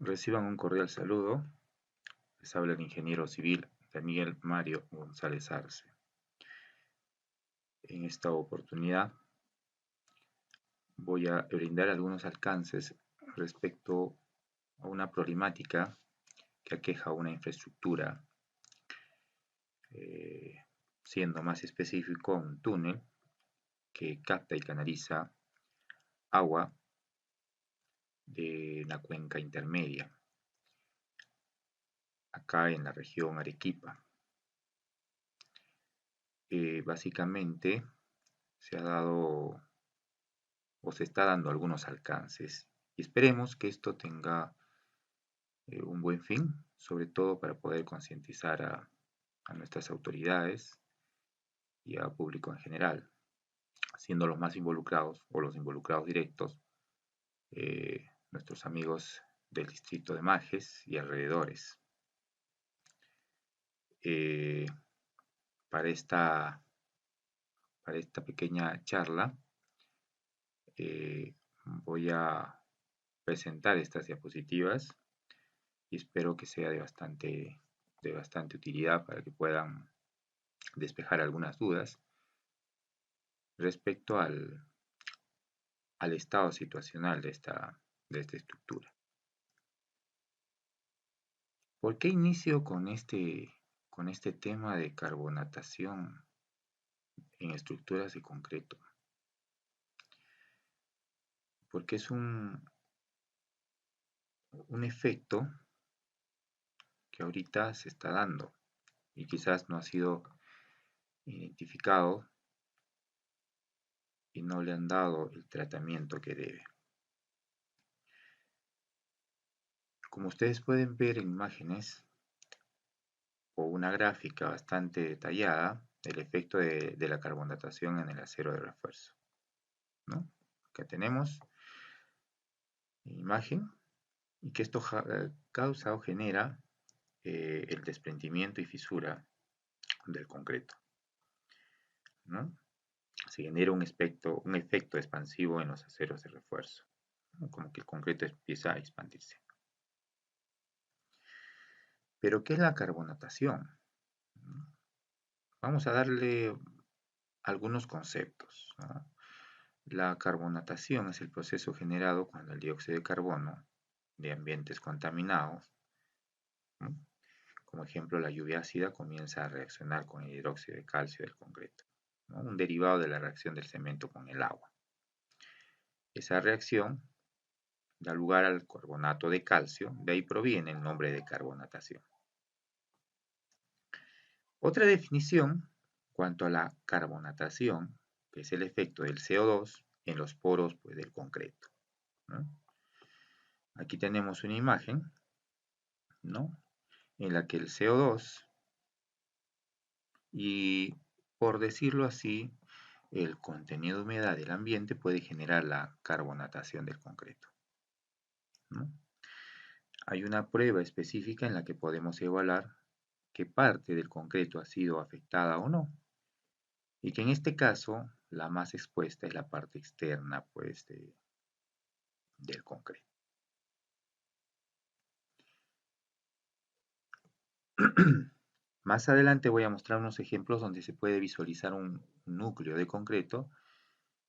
Reciban un cordial saludo. Les habla el ingeniero civil Daniel Mario González Arce. En esta oportunidad voy a brindar algunos alcances respecto a una problemática que aqueja una infraestructura, eh, siendo más específico un túnel que capta y canaliza agua de la cuenca intermedia, acá en la región Arequipa. Básicamente se ha dado o se está dando algunos alcances y esperemos que esto tenga un buen fin, sobre todo para poder concientizar a nuestras autoridades y al público en general, siendo los más involucrados o los involucrados directos nuestros amigos del distrito de Majes y alrededores. Eh, para, esta, para esta pequeña charla voy a presentar estas diapositivas y espero que sea de bastante utilidad para que puedan despejar algunas dudas respecto al estado situacional de esta estructura. ¿Por qué inicio con este tema de carbonatación en estructuras de concreto? Porque es un efecto que ahorita se está dando y quizás no ha sido identificado y no le han dado el tratamiento que debe. Como ustedes pueden ver en imágenes o una gráfica bastante detallada, el efecto de la carbonatación en el acero de refuerzo, ¿no? Acá tenemos imagen y que esto causa o genera el desprendimiento y fisura del concreto, ¿no? Se genera un efecto expansivo en los aceros de refuerzo, ¿no? Como que el concreto empieza a expandirse. Pero, ¿qué es la carbonatación? Vamos a darle algunos conceptos, ¿no? La carbonatación es el proceso generado cuando el dióxido de carbono de ambientes contaminados, ¿no? Como ejemplo la lluvia ácida, comienza a reaccionar con el hidróxido de calcio del concreto, ¿no? Un derivado de la reacción del cemento con el agua. Esa reacción da lugar al carbonato de calcio, de ahí proviene el nombre de carbonatación. Otra definición, cuanto a la carbonatación, que es el efecto del CO2 en los poros pues, del concreto, ¿no? Aquí tenemos una imagen, ¿no? En la que el CO2 y, por decirlo así, el contenido de humedad del ambiente puede generar la carbonatación del concreto, ¿no? Hay una prueba específica en la que podemos evaluar qué parte del concreto ha sido afectada o no, y que en este caso la más expuesta es la parte externa pues, del concreto. Más adelante voy a mostrar unos ejemplos donde se puede visualizar un núcleo de concreto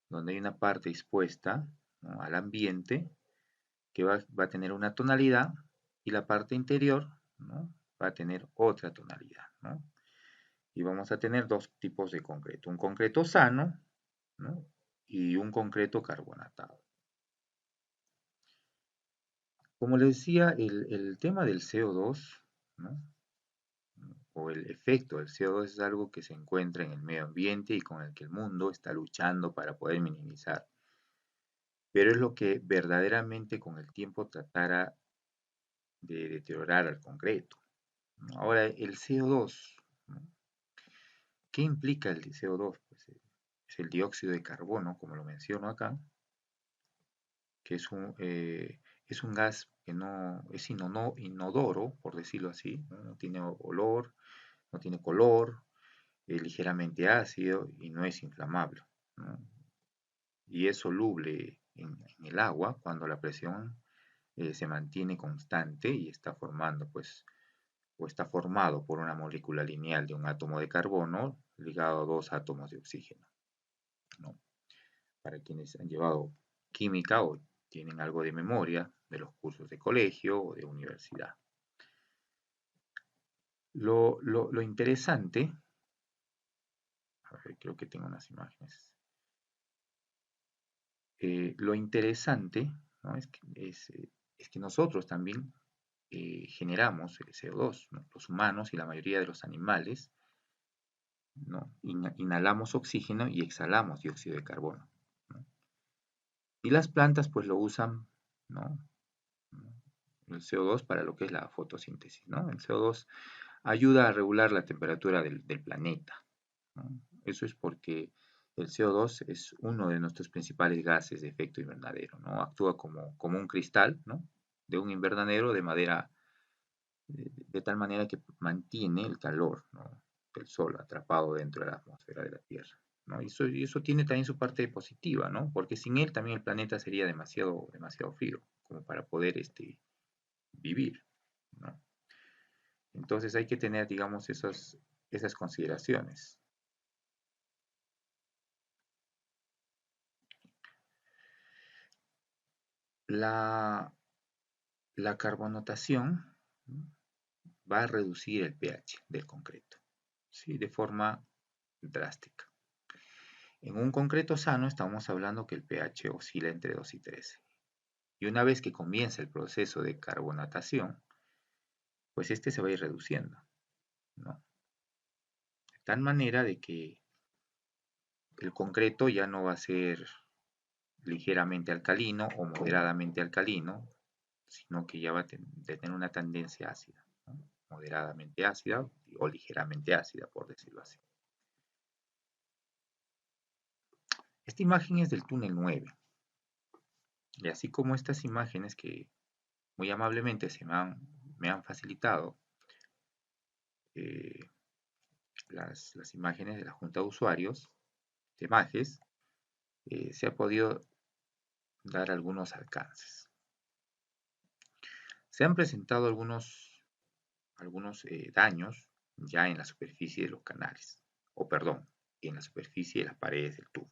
donde hay una parte expuesta, ¿no?, al ambiente que va a tener una tonalidad y la parte interior, ¿no?, va a tener otra tonalidad, ¿no? Y vamos a tener dos tipos de concreto, un concreto sano, ¿no?, y un concreto carbonatado. Como les decía, el tema del CO2, ¿no?, o el efecto del CO2 es algo que se encuentra en el medio ambiente y con el que el mundo está luchando para poder minimizar. Pero es lo que verdaderamente con el tiempo tratará de deteriorar al concreto, ¿no? Ahora, el CO2, ¿no? ¿Qué implica el CO2? Pues es el dióxido de carbono, como lo menciono acá, que es un gas que no es inodoro, por decirlo así, ¿no? No tiene olor, no tiene color, es ligeramente ácido y no es inflamable, ¿no? Y es soluble en el agua cuando la presión se mantiene constante y está formando, pues, o está formado por una molécula lineal de un átomo de carbono ligado a dos átomos de oxígeno, ¿no? Para quienes han llevado química o tienen algo de memoria de los cursos de colegio o de universidad. Lo interesante, a ver, creo que tengo unas imágenes. Lo interesante, ¿no? Es que nosotros también generamos el CO2, ¿no? Los humanos y la mayoría de los animales, ¿no? Inhalamos oxígeno y exhalamos dióxido de carbono, ¿no? Y las plantas pues lo usan, ¿no? El CO2 para lo que es la fotosíntesis, ¿no? El CO2 ayuda a regular la temperatura del planeta, ¿no? Eso es porque el CO2 es uno de nuestros principales gases de efecto invernadero, ¿no? Actúa como un cristal, ¿no? De un invernadero de madera, de tal manera que mantiene el calor, ¿no? Del Sol atrapado dentro de la atmósfera de la Tierra, ¿no? Y eso tiene también su parte positiva, ¿no? Porque sin él también el planeta sería demasiado frío como para poder vivir, ¿no? Entonces hay que tener, digamos, esas consideraciones. La, la carbonatación, ¿no? Va a reducir el pH del concreto, ¿sí? De forma drástica. En un concreto sano estamos hablando que el pH oscila entre 2 y 13. Y una vez que comienza el proceso de carbonatación, pues este se va a ir reduciendo, ¿no? De tal manera de que el concreto ya no va a ser ligeramente alcalino o moderadamente alcalino, sino que ya va a tener una tendencia ácida, ¿no? Moderadamente ácida o ligeramente ácida, por decirlo así. Esta imagen es del túnel 9, y así como estas imágenes que muy amablemente me han facilitado eh, las imágenes de la Junta de Usuarios de MAGES, se ha podido dar algunos alcances. Se han presentado algunos daños ya en la superficie de los canales, o perdón, en la superficie de las paredes del tubo.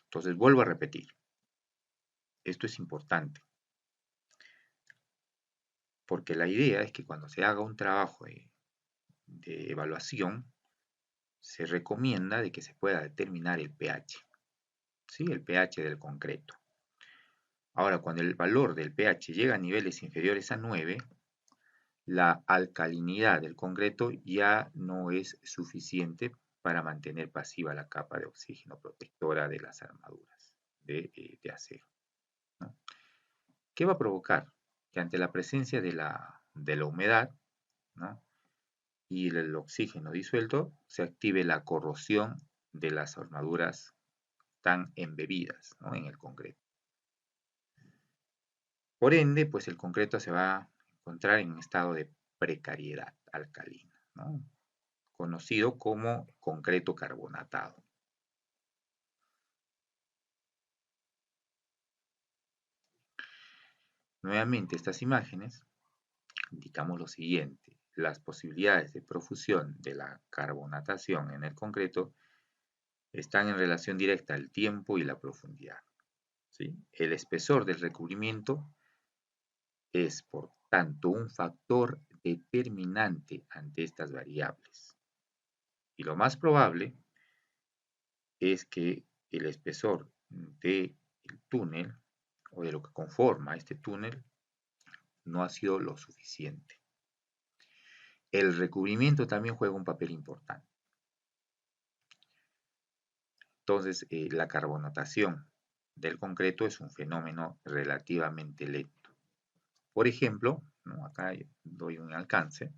Entonces, vuelvo a repetir, esto es importante, porque la idea es que cuando se haga un trabajo de evaluación, se recomienda de que se pueda determinar el pH, ¿sí? El pH del concreto. Ahora, cuando el valor del pH llega a niveles inferiores a 9, la alcalinidad del concreto ya no es suficiente para mantener pasiva la capa de oxígeno protectora de las armaduras de acero, ¿no? ¿Qué va a provocar? Que ante la presencia de la humedad, ¿no? Y el oxígeno disuelto, se active la corrosión de las armaduras tan embebidas, ¿no? En el concreto. Por ende, pues el concreto se va a encontrar en un estado de precariedad alcalina, ¿no? Conocido como concreto carbonatado. Nuevamente, estas imágenes indicamos lo siguiente: las posibilidades de profusión de la carbonatación en el concreto están en relación directa al tiempo y la profundidad, ¿sí? El espesor del recubrimiento es, por tanto, un factor determinante ante estas variables. Y lo más probable es que el espesor del túnel o de lo que conforma este túnel no ha sido lo suficiente. El recubrimiento también juega un papel importante. Entonces, la carbonatación del concreto es un fenómeno relativamente lento. Por ejemplo, ¿no? Acá doy un alcance.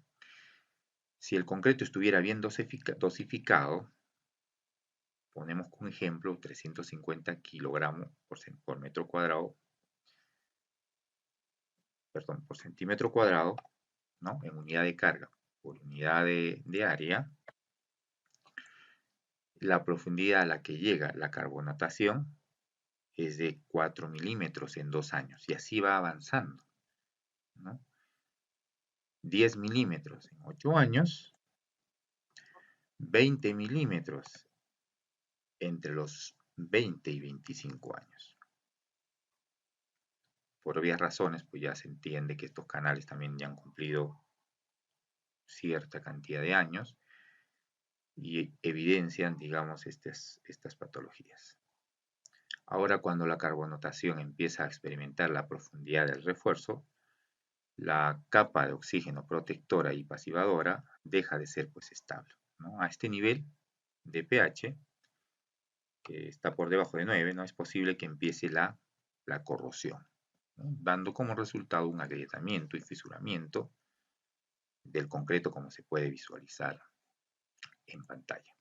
Si el concreto estuviera bien dosificado, ponemos como ejemplo 350 kilogramos por metro cuadrado, perdón, por centímetro cuadrado, ¿no? En unidad de carga por unidad de área, la profundidad a la que llega la carbonatación es de 4 milímetros en 2 años, y así va avanzando, ¿no? 10 milímetros en 8 años, 20 milímetros entre los 20 y 25 años. Por obvias razones, pues ya se entiende que estos canales también ya han cumplido cierta cantidad de años y evidencian, digamos, estas patologías. Ahora, cuando la carbonatación empieza a experimentar la profundidad del refuerzo, la capa de oxígeno protectora y pasivadora deja de ser pues estable, ¿no? A este nivel de pH, que está por debajo de 9, no es posible que empiece la corrosión, ¿no? Dando como resultado un agrietamiento y fisuramiento del concreto, como se puede visualizar en pantalla.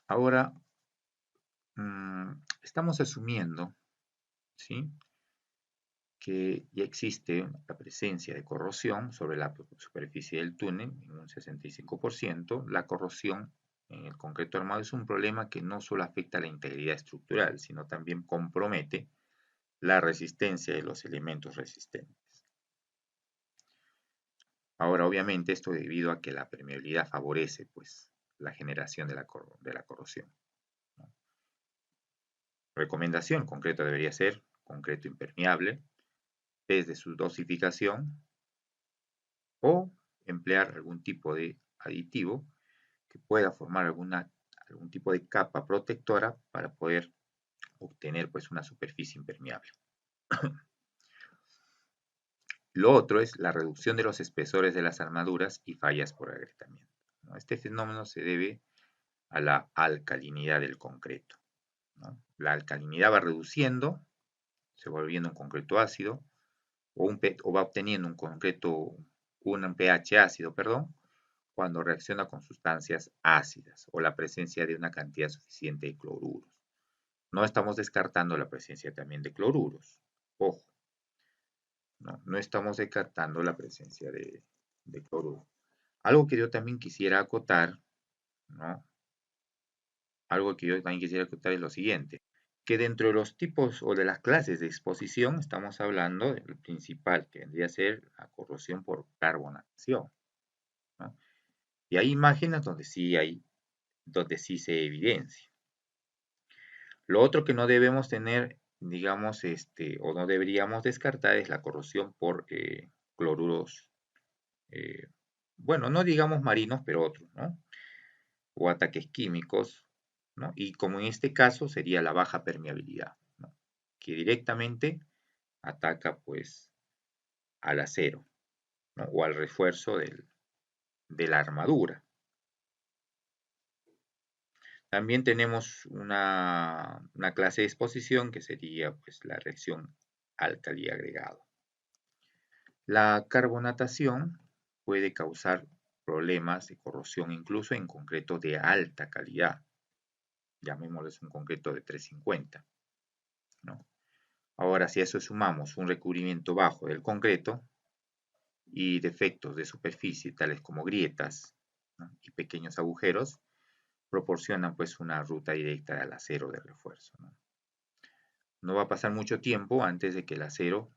Ahora, estamos asumiendo, ¿sí?, que ya existe la presencia de corrosión sobre la superficie del túnel en un 65%. La corrosión en el concreto armado es un problema que no solo afecta a la integridad estructural, sino también compromete la resistencia de los elementos resistentes. Ahora, obviamente, esto debido a que la permeabilidad favorece pues, la generación de la corrosión, ¿no? Recomendación: concreto debería ser concreto impermeable desde su dosificación, o emplear algún tipo de aditivo que pueda formar algún tipo de capa protectora para poder obtener pues una superficie impermeable. Lo otro es la reducción de los espesores de las armaduras y fallas por agrietamiento, ¿no? Este fenómeno se debe a la alcalinidad del concreto, ¿no? La alcalinidad va reduciendo, se va volviendo un concreto ácido, o va obteniendo un pH ácido, perdón, cuando reacciona con sustancias ácidas o la presencia de una cantidad suficiente de cloruros. No estamos descartando la presencia también de cloruros. Ojo, no estamos descartando la presencia de cloruro. Algo que yo también quisiera acotar, ¿no? Algo que yo también quisiera acotar es lo siguiente, que dentro de los tipos o de las clases de exposición estamos hablando del principal, que vendría a ser la corrosión por carbonatación, ¿no? Y hay imágenes donde sí se evidencia. Lo otro que no debemos tener, digamos, o no deberíamos descartar es la corrosión por cloruros, eh, bueno, no digamos marinos, pero otros, ¿no? O ataques químicos, ¿no? Y como en este caso sería la baja permeabilidad, ¿no?, que directamente ataca pues al acero, ¿no?, o al refuerzo de la armadura. También tenemos una clase de exposición que sería pues, la reacción álcali agregado. La carbonatación puede causar problemas de corrosión incluso en concreto de alta calidad. Llamémosles un concreto de 350, ¿no? Ahora, si a eso sumamos un recubrimiento bajo del concreto y defectos de superficie tales como grietas, ¿no?, y pequeños agujeros, proporcionan pues una ruta directa al acero de refuerzo, ¿no? No va a pasar mucho tiempo antes de que el acero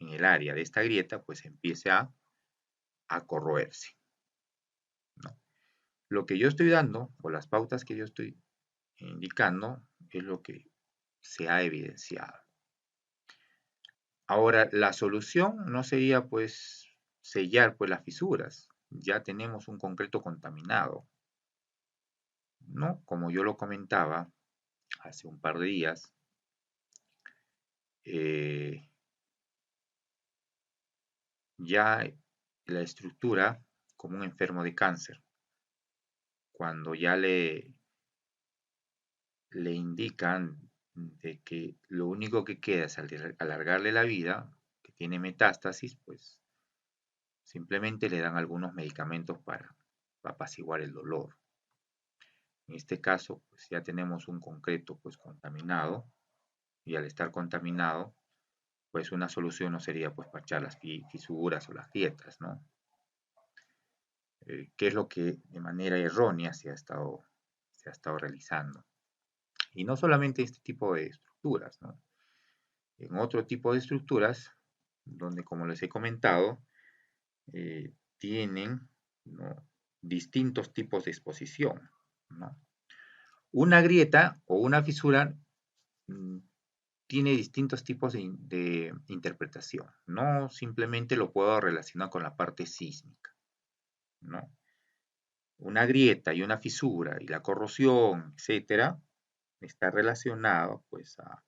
en el área de esta grieta pues empiece a corroerse, ¿no? Lo que yo estoy dando, o las pautas que yo estoy indicando, es lo que se ha evidenciado. Ahora, la solución no sería pues sellar pues las fisuras. Ya tenemos un concreto contaminado, ¿no? Como yo lo comentaba hace un par de días, ya la estructura, como un enfermo de cáncer, cuando ya le indican de que lo único que queda es alargarle la vida, que tiene metástasis, pues simplemente le dan algunos medicamentos para apaciguar el dolor. En este caso, pues ya tenemos un concreto pues contaminado, y al estar contaminado, pues una solución no sería pues parchar las fisuras o las grietas, ¿no? Que es lo que de manera errónea se ha estado se ha estado realizando. Y no solamente este tipo de estructuras, ¿no? En otro tipo de estructuras, donde como les he comentado, tienen, ¿no?, distintos tipos de exposición, ¿no? Una grieta o una fisura mm, tiene distintos tipos de interpretación. No simplemente lo puedo relacionar con la parte sísmica, ¿no? Una grieta y una fisura y la corrosión, etcétera, está relacionado pues a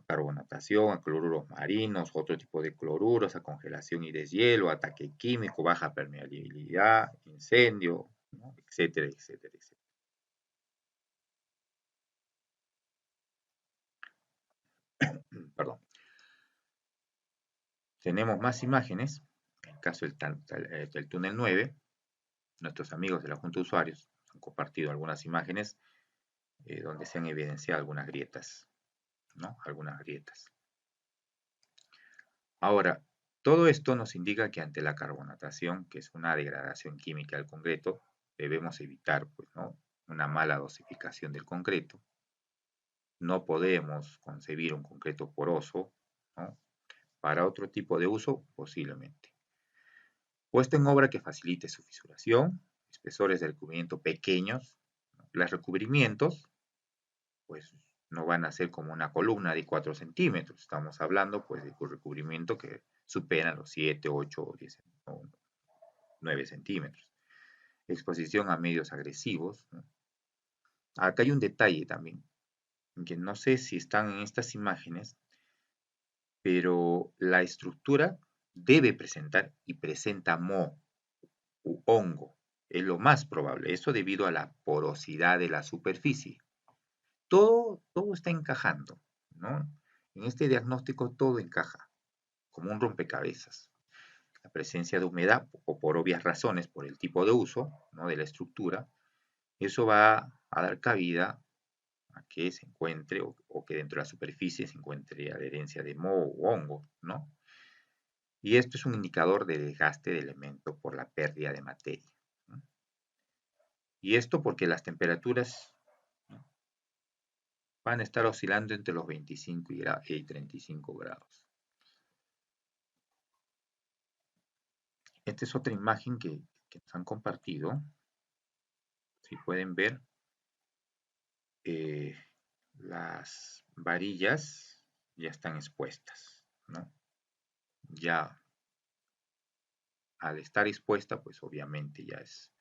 carbonatación, a cloruros marinos, otro tipo de cloruros, a congelación y deshielo, ataque químico, baja permeabilidad, incendio, ¿no?, etcétera, etcétera, etcétera. Perdón. Tenemos más imágenes. En el caso del túnel 9, nuestros amigos de la Junta de Usuarios han compartido algunas imágenes donde se han evidenciado algunas grietas, ¿no? Algunas grietas. Ahora, todo esto nos indica que ante la carbonatación, que es una degradación química del concreto, debemos evitar, pues, ¿no?, una mala dosificación del concreto. No podemos concebir un concreto poroso, ¿no?, para otro tipo de uso, posiblemente. Puesta en obra que facilite su fisuración, espesores de recubrimiento pequeños, ¿no? Los recubrimientos, pues, no van a ser como una columna de 4 centímetros. Estamos hablando, pues, de un recubrimiento que supera los 7, 8 o 10 o 9 centímetros. Exposición a medios agresivos, ¿no? Acá hay un detalle también, que no sé si están en estas imágenes, pero la estructura debe presentar y presenta moho u hongo. Es lo más probable. Eso debido a la porosidad de la superficie. Todo está encajando, ¿no? En este diagnóstico todo encaja, como un rompecabezas. La presencia de humedad, o por obvias razones, por el tipo de uso, ¿no?, de la estructura, eso va a dar cabida a que se encuentre o que dentro de la superficie se encuentre adherencia de moho o hongo, ¿no? Y esto es un indicador de desgaste de elemento por la pérdida de materia, ¿no? Y esto porque las temperaturas, ¿no?, van a estar oscilando entre los 25 y 35 grados. Esta es otra imagen que nos han compartido. Si pueden ver, eh, las varillas ya están expuestas, ¿no? Ya al estar expuesta, pues obviamente ya es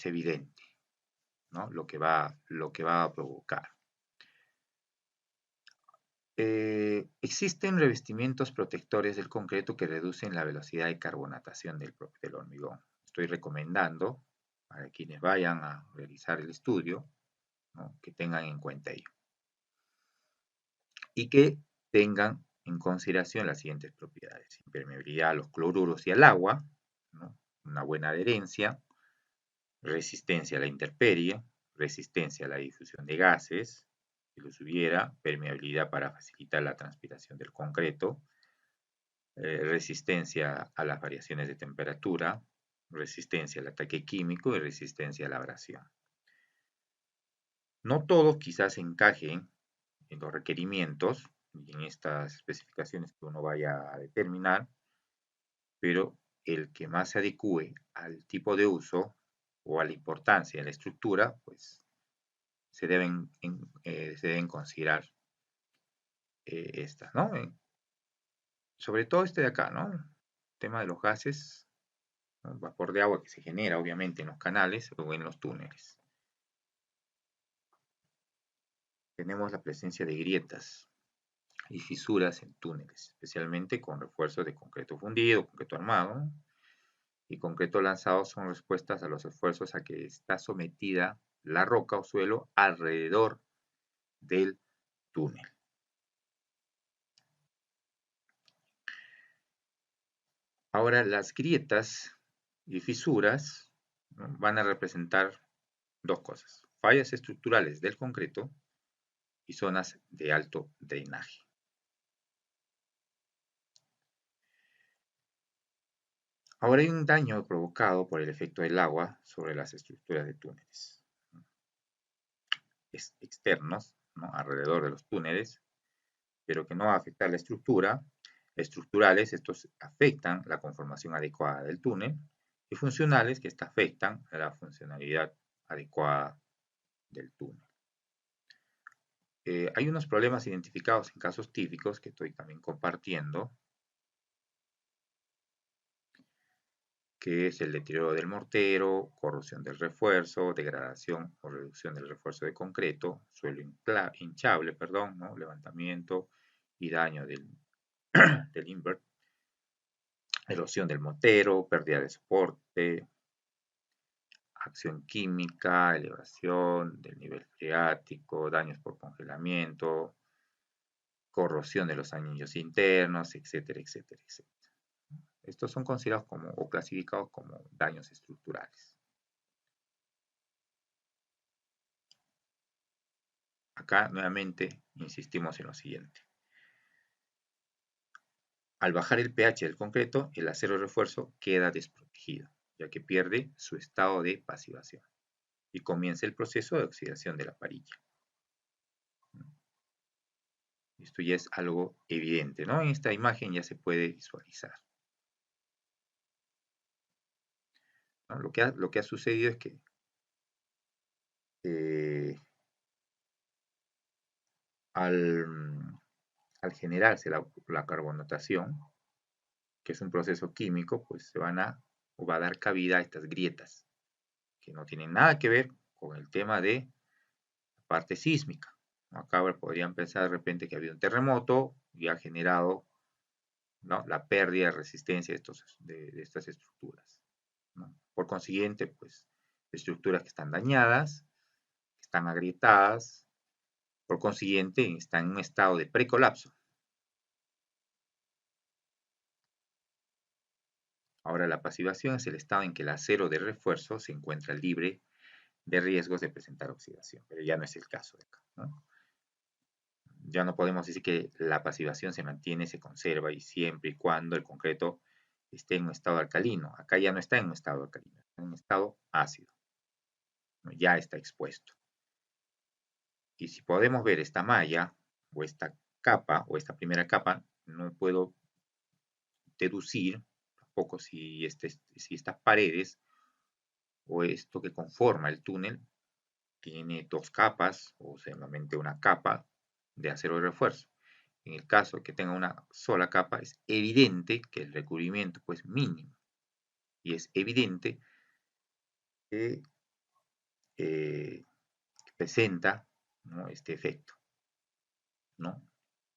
evidente, ¿no?, lo que va a provocar. Existen revestimientos protectores del concreto que reducen la velocidad de carbonatación del hormigón. Estoy recomendando para quienes vayan a realizar el estudio, ¿no?, que tengan en cuenta ello. Y que tengan en consideración las siguientes propiedades: impermeabilidad a los cloruros y al agua, ¿no?, una buena adherencia, resistencia a la intemperie, resistencia a la difusión de gases, si los hubiera, permeabilidad para facilitar la transpiración del concreto, resistencia a las variaciones de temperatura, resistencia al ataque químico y resistencia a la abrasión. No todos quizás encajen en los requerimientos y en estas especificaciones que uno vaya a determinar, pero el que más se adecue al tipo de uso o a la importancia de la estructura, pues se deben considerar estas, ¿no? Sobre todo este de acá, ¿no? El tema de los gases, ¿no?, el vapor de agua que se genera obviamente en los canales o en los túneles. Tenemos la presencia de grietas y fisuras en túneles, especialmente con refuerzos de concreto fundido, concreto armado, ¿no?, y concreto lanzado. Son respuestas a los esfuerzos a que está sometida la roca o suelo alrededor del túnel. Ahora, las grietas y fisuras, ¿no?, van a representar dos cosas: fallas estructurales del concreto y zonas de alto drenaje. Ahora hay un daño provocado por el efecto del agua sobre las estructuras de túneles. externos, ¿no? Alrededor de los túneles, pero que no va a afectar la estructura. Estructurales, estos afectan la conformación adecuada del túnel, y funcionales, que estos afectan la funcionalidad adecuada del túnel. Hay unos problemas identificados en casos típicos que estoy también compartiendo, que es el deterioro del mortero, corrosión del refuerzo, degradación o reducción del refuerzo de concreto, suelo hinchable, perdón, ¿no? Levantamiento y daño del invert, erosión del mortero, pérdida de soporte, acción química, elevación del nivel freático, daños por congelamiento, corrosión de los anillos internos, etcétera, etcétera, etcétera. Estos son considerados como o clasificados como daños estructurales. Acá nuevamente insistimos en lo siguiente. Al bajar el pH del concreto, el acero de refuerzo queda desprotegido, ya que pierde su estado de pasivación y comienza el proceso de oxidación de la parilla. Esto ya es algo evidente, ¿no? En esta imagen ya se puede visualizar, ¿no? Lo que ha sucedido es que eh, al, al generarse la carbonatación, que es un proceso químico, pues se van a, o va a dar cabida a estas grietas, que no tienen nada que ver con el tema de la parte sísmica. Acá podrían pensar de repente que había un terremoto y ha generado, ¿no?, la pérdida de resistencia de estas estructuras, ¿no? Por consiguiente, pues, estructuras que están dañadas, que están agrietadas, por consiguiente, están en un estado de precolapso. Ahora, la pasivación es el estado en que el acero de refuerzo se encuentra libre de riesgos de presentar oxidación, pero ya no es el caso de acá, ¿no? Ya no podemos decir que la pasivación se mantiene, se conserva y siempre y cuando el concreto esté en un estado alcalino. Acá ya no está en un estado alcalino, está en un estado ácido, ¿no? Ya está expuesto. Y si podemos ver esta malla o esta capa o esta primera capa, no puedo deducir tampoco si estas paredes o esto que conforma el túnel tiene dos capas o solamente una capa de acero de refuerzo. En el caso de que tenga una sola capa, es evidente que el recubrimiento pues mínimo, y es evidente que presenta, ¿no?, este efecto, ¿no?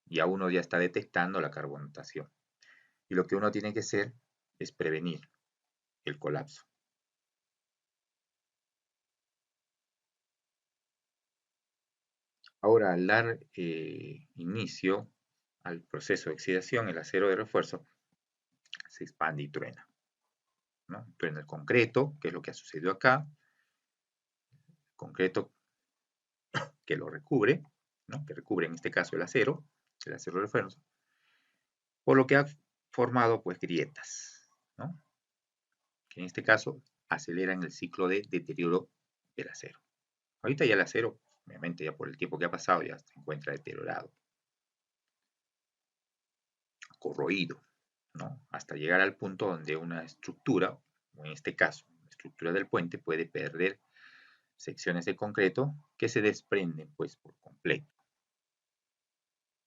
Ya uno ya está detectando la carbonatación. Y lo que uno tiene que hacer es prevenir el colapso. Ahora, al dar inicio al proceso de oxidación, el acero de refuerzo se expande y truena, ¿no? Truena el concreto, que es lo que ha sucedido acá, concreto que lo recubre, ¿no?, que recubre en este caso el acero de refuerzo, por lo que ha formado pues grietas, ¿no?, que en este caso aceleran el ciclo de deterioro del acero. Ahorita ya el acero, obviamente ya por el tiempo que ha pasado, ya se encuentra deteriorado, corroído, ¿no?, hasta llegar al punto donde una estructura, o en este caso, la estructura del puente, puede perder secciones de concreto que se desprenden pues por completo,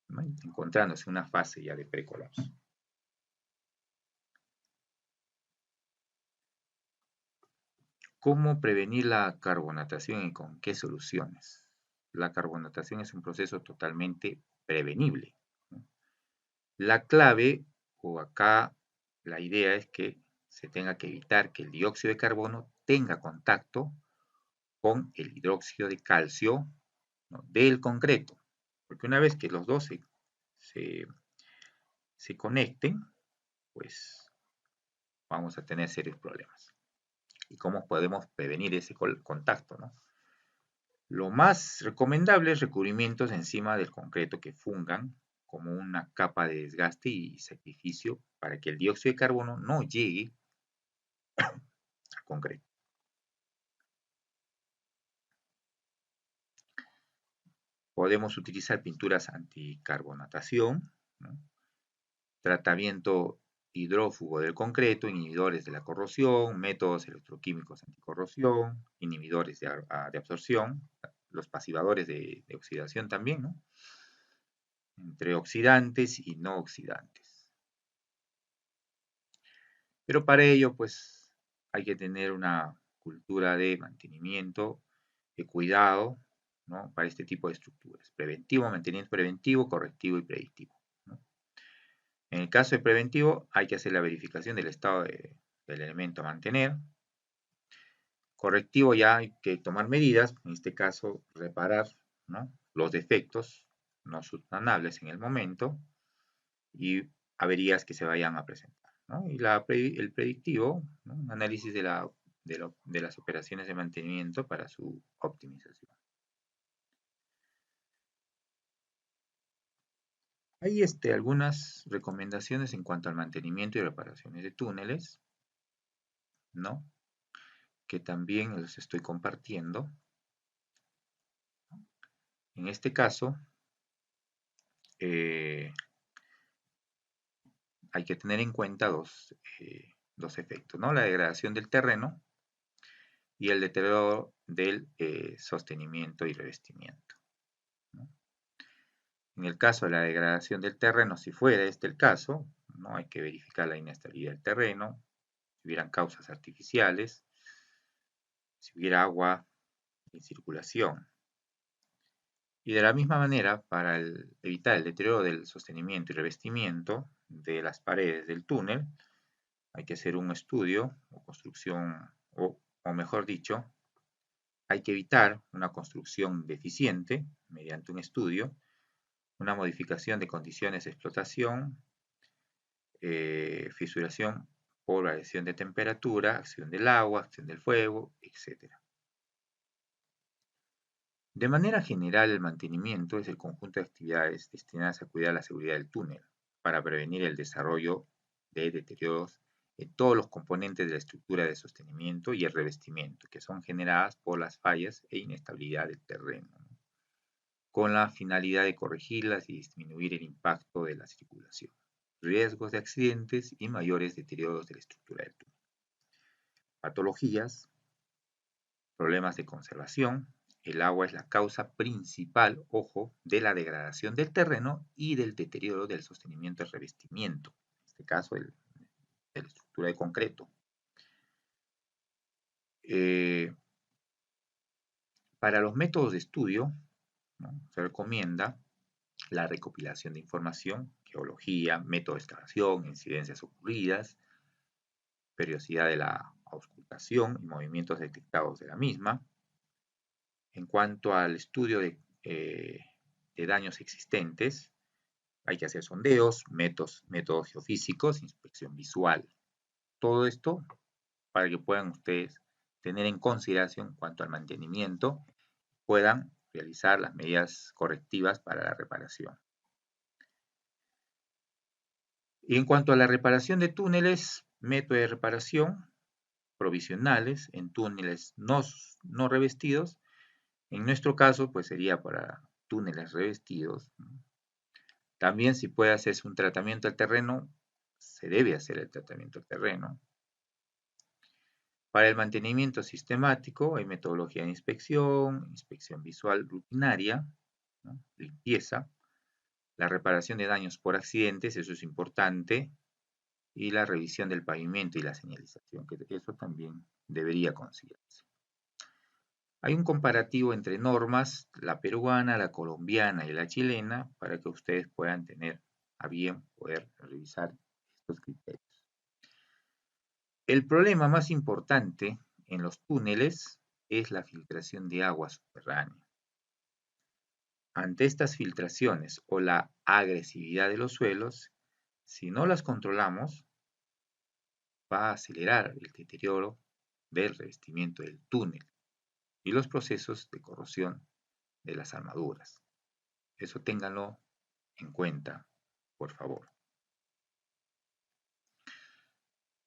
¿no?, encontrándose en una fase ya de precolapso. ¿Cómo prevenir la carbonatación y con qué soluciones? La carbonatación es un proceso totalmente prevenible, ¿no? La clave, o acá la idea es que se tenga que evitar que el dióxido de carbono tenga contacto con el hidróxido de calcio, ¿no?, del concreto, porque una vez que los dos se, se conecten, pues vamos a tener serios problemas. ¿Y cómo podemos prevenir ese contacto, no? Lo más recomendable es recubrimientos encima del concreto que fungan como una capa de desgaste y sacrificio para que el dióxido de carbono no llegue al concreto. Podemos utilizar pinturas anticarbonatación, ¿no? Tratamiento hidrófugo del concreto, inhibidores de la corrosión, métodos electroquímicos anticorrosión, inhibidores de absorción, los pasivadores de oxidación también, ¿no? Entre oxidantes y no oxidantes. Pero para ello, pues, hay que tener una cultura de mantenimiento, de cuidado, ¿no? Para este tipo de estructuras. Preventivo, mantenimiento preventivo, correctivo y predictivo, ¿no? En el caso de preventivo, hay que hacer la verificación del estado del elemento a mantener. Correctivo, ya hay que tomar medidas, en este caso, reparar, ¿no? Los defectos no subsanables en el momento y averías que se vayan a presentar, ¿no? Y el predictivo, ¿no? Un análisis de las operaciones de mantenimiento para su optimización. Hay algunas recomendaciones en cuanto al mantenimiento y reparaciones de túneles, ¿no? Que también les estoy compartiendo. En este caso, eh, hay que tener en cuenta dos efectos, ¿no? La degradación del terreno y el deterioro del sostenimiento y revestimiento, ¿no? En el caso de la degradación del terreno, si fuera este el caso, ¿no? Hay que verificar la inestabilidad del terreno, si hubieran causas artificiales, si hubiera agua en circulación. Y de la misma manera, para evitar el deterioro del sostenimiento y revestimiento de las paredes del túnel, hay que hacer un estudio o construcción, o mejor dicho, hay que evitar una construcción deficiente mediante un estudio, una modificación de condiciones de explotación, fisuración por variación de temperatura, acción del agua, acción del fuego, etc. De manera general, el mantenimiento es el conjunto de actividades destinadas a cuidar la seguridad del túnel, para prevenir el desarrollo de deterioros en todos los componentes de la estructura de sostenimiento y el revestimiento, que son generadas por las fallas e inestabilidad del terreno, ¿no? Con la finalidad de corregirlas y disminuir el impacto de la circulación, riesgos de accidentes y mayores deterioros de la estructura del túnel. Patologías, problemas de conservación. El agua es la causa principal, ojo, de la degradación del terreno y del deterioro del sostenimiento del revestimiento, en este caso de la estructura de concreto. Para los métodos de estudio, ¿no? Se recomienda la recopilación de información, geología, método de excavación, incidencias ocurridas, periodicidad de la auscultación y movimientos detectados de la misma. En cuanto al estudio de daños existentes, hay que hacer sondeos, métodos geofísicos, inspección visual. Todo esto para que puedan ustedes tener en consideración en cuanto al mantenimiento, puedan realizar las medidas correctivas para la reparación. Y en cuanto a la reparación de túneles, método de reparación provisionales en túneles no revestidos. En nuestro caso, pues sería para túneles revestidos, ¿no? También si puede hacerse un tratamiento al terreno, se debe hacer el tratamiento al terreno. Para el mantenimiento sistemático hay metodología de inspección, inspección visual rutinaria, ¿no? Limpieza, la reparación de daños por accidentes, eso es importante, y la revisión del pavimento y la señalización, que eso también debería considerarse. Hay un comparativo entre normas, la peruana, la colombiana y la chilena, para que ustedes puedan tener a bien poder revisar estos criterios. El problema más importante en los túneles es la filtración de agua subterránea. Ante estas filtraciones o la agresividad de los suelos, si no las controlamos, va a acelerar el deterioro del revestimiento del túnel y los procesos de corrosión de las armaduras. Eso ténganlo en cuenta, por favor.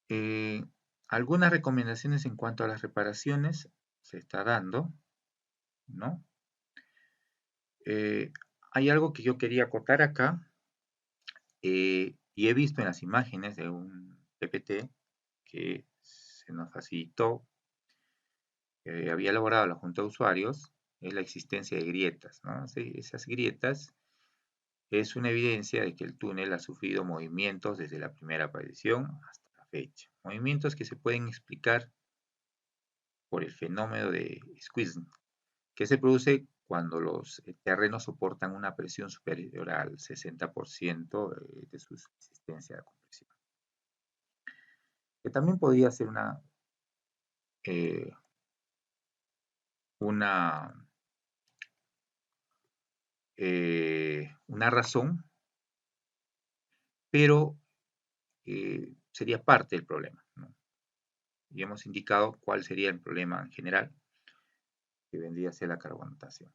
Eh, algunas recomendaciones en cuanto a las reparaciones se está dando, ¿no? Eh, Hay algo que yo quería acotar acá, y he visto en las imágenes de un PPT que se nos facilitó, que había elaborado la Junta de Usuarios, es la existencia de grietas, ¿no? Sí, esas grietas es una evidencia de que el túnel ha sufrido movimientos desde la primera aparición hasta la fecha. Movimientos que se pueden explicar por el fenómeno de squeezing, que se produce cuando los terrenos soportan una presión superior al 60% de su resistencia de compresión. Que también podría ser eh, una, una razón, pero sería parte del problema, ¿no? Y hemos indicado cuál sería el problema en general, que vendría a ser la carbonatación.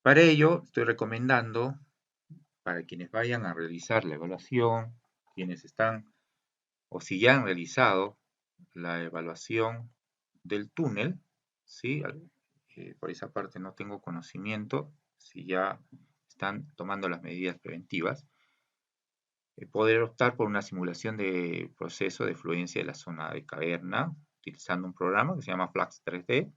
Para ello, estoy recomendando, para quienes vayan a realizar la evaluación, quienes están o si ya han realizado la evaluación del túnel, ¿sí? Por esa parte no tengo conocimiento, si ya están tomando las medidas preventivas, poder optar por una simulación de proceso de fluencia de la zona de caverna, utilizando un programa que se llama Flux 3D,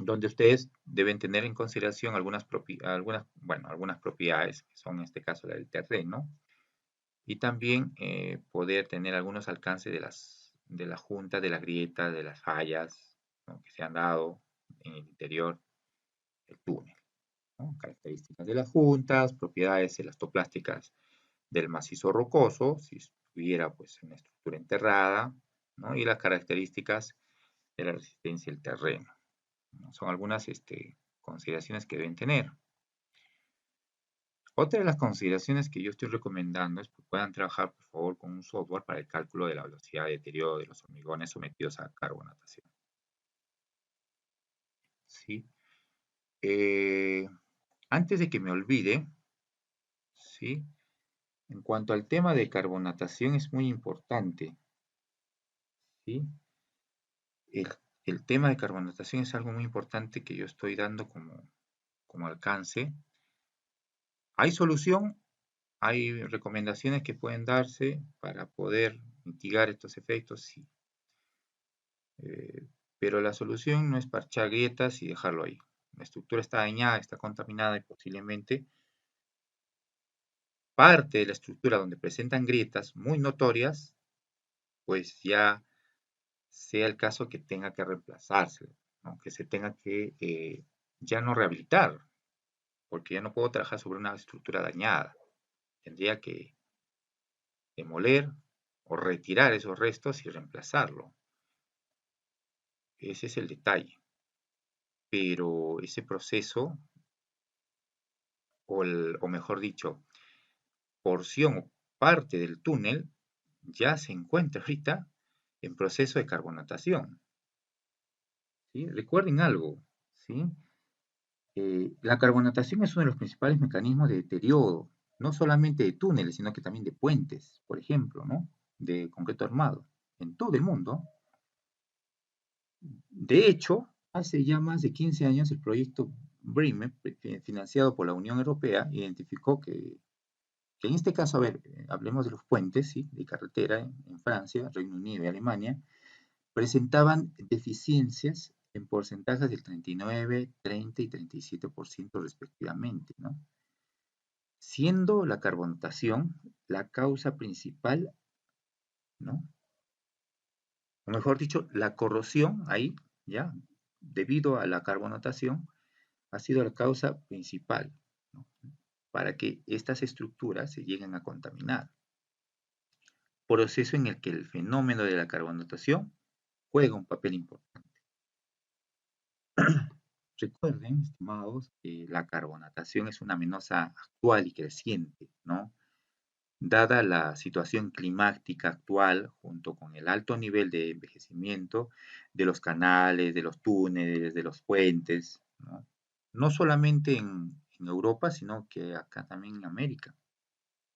donde ustedes deben tener en consideración algunas propiedades, que son en este caso la del terreno, y también poder tener algunos alcances de la junta, de la grieta, de las fallas, ¿no?, que se han dado en el interior del túnel, ¿no? Características de las juntas, propiedades elastoplásticas del macizo rocoso, si estuviera pues en una estructura enterrada, ¿no? Y las características de la resistencia del terreno, ¿no? Son algunas consideraciones que deben tener. Otra de las consideraciones que yo estoy recomendando es que puedan trabajar, por favor, con un software para el cálculo de la velocidad de deterioro de los hormigones sometidos a carbonatación. ¿Sí? Eh, Antes de que me olvide, ¿sí?, en cuanto al tema de carbonatación es muy importante, ¿sí? El, el tema de carbonatación es algo muy importante que yo estoy dando como alcance. ¿Hay solución? ¿Hay recomendaciones que pueden darse para poder mitigar estos efectos? Sí. Pero la solución no es parchar grietas y dejarlo ahí. La estructura está dañada, está contaminada y posiblemente parte de la estructura donde presentan grietas muy notorias, pues ya sea el caso que tenga que reemplazarse, ¿no? Que se tenga que ya no rehabilitar, porque ya no puedo trabajar sobre una estructura dañada. Tendría que demoler o retirar esos restos y reemplazarlo. Ese es el detalle. Pero ese proceso, o mejor dicho, porción o parte del túnel ya se encuentra ahorita en proceso de carbonatación, ¿sí? Recuerden algo, ¿sí? La carbonatación es uno de los principales mecanismos de deterioro, no solamente de túneles, sino que también de puentes, por ejemplo, ¿no?, de concreto armado, en todo el mundo. De hecho, hace ya más de 15 años el proyecto BRIME, financiado por la Unión Europea, identificó que en este caso, a ver, hablemos de los puentes, ¿sí?, de carretera en Francia, Reino Unido y Alemania, presentaban deficiencias en porcentajes del 39, 30 y 37% respectivamente, ¿no? Siendo la carbonatación la causa principal, ¿no? O mejor dicho, la corrosión ahí, ¿ya? Debido a la carbonatación, ha sido la causa principal, ¿no?, para que estas estructuras se lleguen a contaminar. Proceso en el que el fenómeno de la carbonatación juega un papel importante. Recuerden, estimados, que la carbonatación es una amenaza actual y creciente, ¿no? Dada la situación climática actual, junto con el alto nivel de envejecimiento de los canales, de los túneles, de los puentes, ¿no? No solamente en Europa, sino que acá también en América.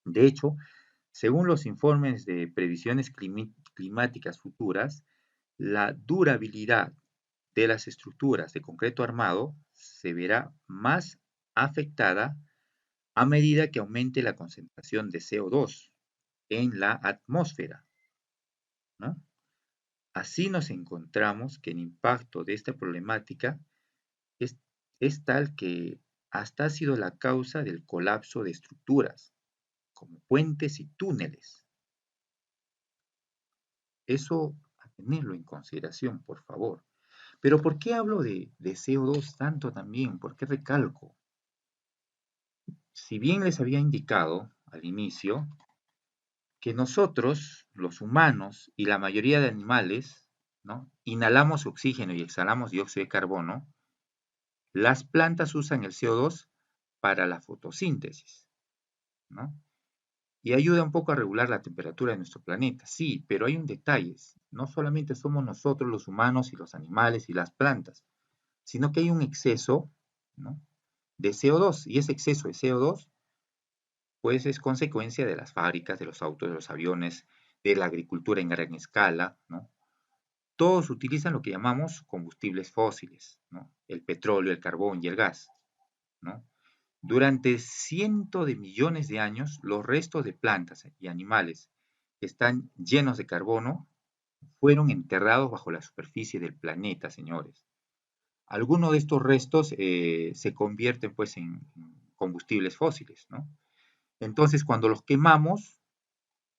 De hecho, según los informes de previsiones climáticas futuras, la durabilidad de las estructuras de concreto armado se verá más afectada a medida que aumente la concentración de CO2 en la atmósfera, ¿no? Así nos encontramos que el impacto de esta problemática es, es tal que hasta ha sido la causa del colapso de estructuras, como puentes y túneles. Eso a tenerlo en consideración, por favor. Pero ¿por qué hablo de CO2 tanto también? ¿Por qué recalco? Si bien les había indicado al inicio que nosotros, los humanos y la mayoría de animales, ¿no? Inhalamos oxígeno y exhalamos dióxido de carbono, las plantas usan el CO2 para la fotosíntesis, ¿no? Y ayuda un poco a regular la temperatura de nuestro planeta, sí, pero hay un detalle. No solamente somos nosotros los humanos y los animales y las plantas, sino que hay un exceso, ¿no? de CO2, y ese exceso de CO2 pues es consecuencia de las fábricas, de los autos, de los aviones, de la agricultura en gran escala, ¿no? Todos utilizan lo que llamamos combustibles fósiles, ¿no? El petróleo, el carbón y el gas, ¿no? Durante cientos de millones de años, los restos de plantas y animales que están llenos de carbono fueron enterrados bajo la superficie del planeta, señores. Algunos de estos restos se convierten pues en combustibles fósiles, ¿no? Entonces, cuando los quemamos,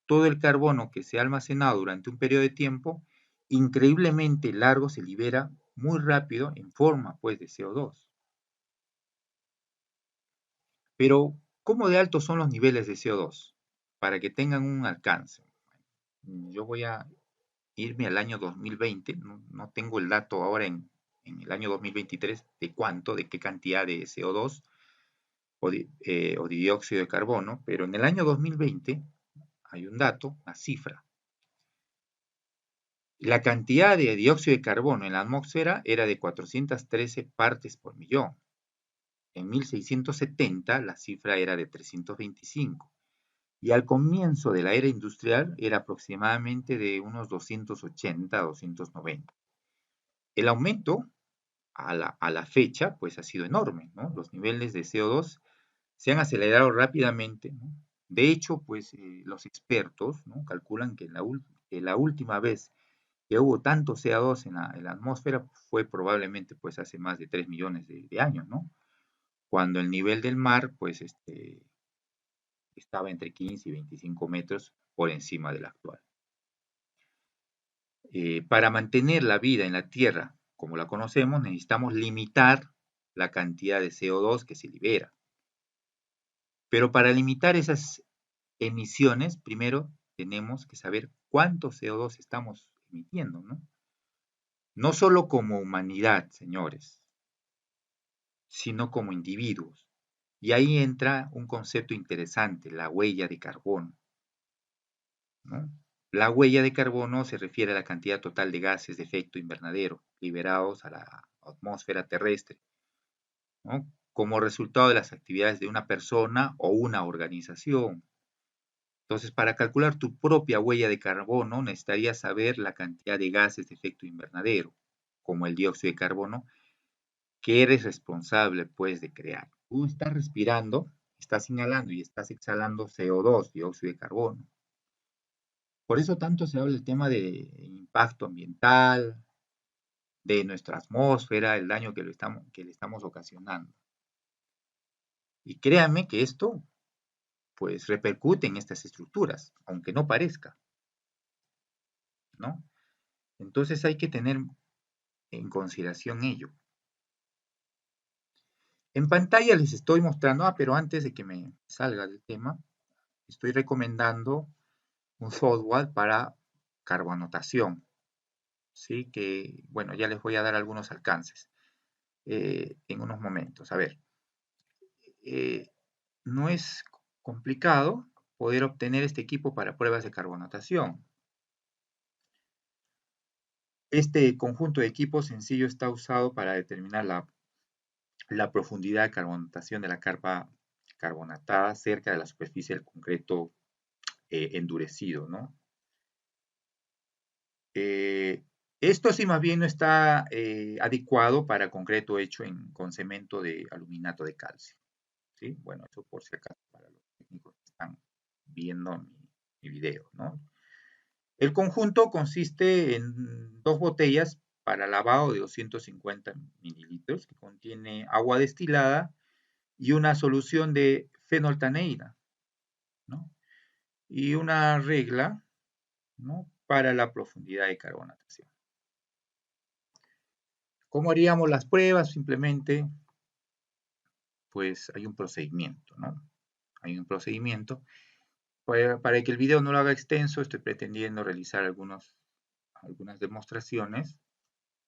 todo el carbono que se ha almacenado durante un periodo de tiempo, increíblemente largo, se libera muy rápido en forma pues de CO2. Pero, ¿cómo de altos son los niveles de CO2? Para que tengan un alcance. Yo voy a irme al año 2020, no tengo el dato ahora en el año 2023 de cuánto, de qué cantidad de CO2 o de dióxido de carbono, pero en el año 2020 hay un dato, una cifra. La cantidad de dióxido de carbono en la atmósfera era de 413 partes por millón. En 1670 la cifra era de 325 y al comienzo de la era industrial era aproximadamente de unos 280 a 290. El aumento a la fecha pues ha sido enorme, ¿no? Los niveles de CO2 se han acelerado rápidamente, ¿no? De hecho, pues los expertos, ¿no? calculan que la última vez que hubo tanto CO2 en la atmósfera fue probablemente pues hace más de 3 millones de años, ¿no? Cuando el nivel del mar pues estaba entre 15 y 25 metros por encima del actual. Para mantener la vida en la Tierra como la conocemos, necesitamos limitar la cantidad de CO2 que se libera. Pero para limitar esas emisiones, primero tenemos que saber cuánto CO2 estamos emitiendo, ¿no? No solo como humanidad, señores, sino como individuos. Y ahí entra un concepto interesante, la huella de carbono, ¿no? La huella de carbono se refiere a la cantidad total de gases de efecto invernadero liberados a la atmósfera terrestre, ¿no? como resultado de las actividades de una persona o una organización. Entonces, para calcular tu propia huella de carbono, necesitarías saber la cantidad de gases de efecto invernadero, como el dióxido de carbono, que eres responsable, pues, de crear. Tú estás respirando, estás inhalando y estás exhalando CO2, dióxido de carbono. Por eso tanto se habla del tema de impacto ambiental, de nuestra atmósfera, el daño que le estamos ocasionando. Y créanme que esto, pues, repercute en estas estructuras, aunque no parezca, ¿no? Entonces hay que tener en consideración ello. En pantalla les estoy mostrando, pero antes de que me salga del tema, estoy recomendando un software para carbonotación, ¿sí? Que, bueno, ya les voy a dar algunos alcances en unos momentos. A ver, eh, no es complicado poder obtener este equipo para pruebas de carbonotación. Este conjunto de equipos sencillo está usado para determinar la profundidad de carbonatación de la carpa carbonatada cerca de la superficie del concreto endurecido, ¿no? Esto sí más bien no está adecuado para concreto hecho con cemento de aluminato de calcio. ¿Sí? Bueno, eso por si acaso para los técnicos que están viendo mi video, ¿no? El conjunto consiste en dos botellas para lavado de 250 mililitros que contiene agua destilada y una solución de fenoltaneína, ¿no? Y una regla, ¿no? Para la profundidad de carbonatación. ¿Cómo haríamos las pruebas? Simplemente, pues hay un procedimiento, ¿no? Hay un procedimiento. Para que el video no lo haga extenso, estoy pretendiendo realizar algunas demostraciones,